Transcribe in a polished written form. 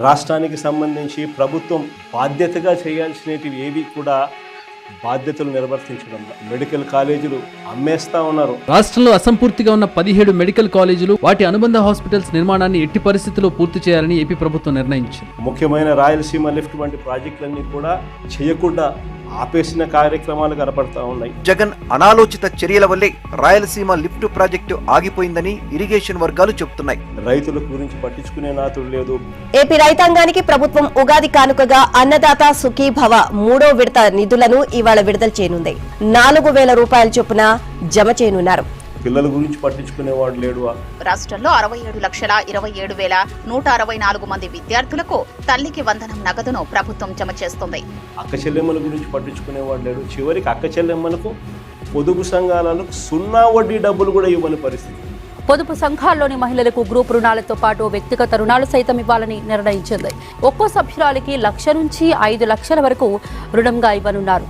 రాష్ట్రానికి సంబంధించి ప్రభుత్వం బాధ్యతగా చేయాల్సినవి ఏవి కూడా బాధ్యతలు నిర్వర్తించడం. మెడికల్ కాలేజీలు అమ్మేస్తా ఉన్నారు. రాష్ట్రంలో అసంపూర్తిగా ఉన్న 17 మెడికల్ కాలేజీలు వాటి అనుబంధ హాస్పిటల్స్ నిర్మాణాన్ని ఎట్టి పరిస్థితుల్లో పూర్తి చేయాలని ఏపీ ప్రభుత్వం నిర్ణయించింది. ముఖ్యమైన రాయలసీమ లిఫ్ట్ వంటి ప్రాజెక్టులన్నీ కూడా చేయకుండా ఆపేసిన కార్యక్రమాలు కనపడతా ఉన్నాయి. జగన్ అనాలోచిత చర్యల వల్లే రాయలసీమ లిఫ్ట్ ప్రాజెక్టు ఆగిపోయిందని ఇరిగేషన్ వర్గాలు చెబుతున్నాయి. రైతుల గురించి పట్టించుకునే నాతుడు లేదు. ఏపీ రైతాంగానికి ప్రభుత్వం ఉగాది కానుకగా అన్నదాత సుఖీభవ 3వ విడత నిధులను ఇవాళ విడుదల చేయనుంది. 4,000 రూపాయల చొప్పున జమ చేయనున్నారు. పిల్లల గురించి పట్టించుకునేవాడు లేడు. రాష్ట్రంలో 67,27,164 మంది విద్యార్థులకు తల్లికి వందనం నగదును ప్రభుత్వం జమ చేస్తుంది. అక్క చెల్లెమ్మల గురించి పట్టించుకునేవాడు లేడు. చివరికి అక్క చెల్లెమ్మలకు పొదుపు సంఘాలకు 0 వడ్డీ డబ్బులు కూడా ఇవ్వని పరిస్థితి. పొదుపు సంఘాల్లోని మహిళలకు గ్రూప్ రుణాలతో పాటు వ్యక్తిగత రుణాలు సైతం ఇవ్వాలని నిర్ణయించింది. ఒక్కో సభ్యురాలికి 1,00,000 నుంచి 5 లక్షల వరకు రుణంగా ఇవ్వనున్నారు.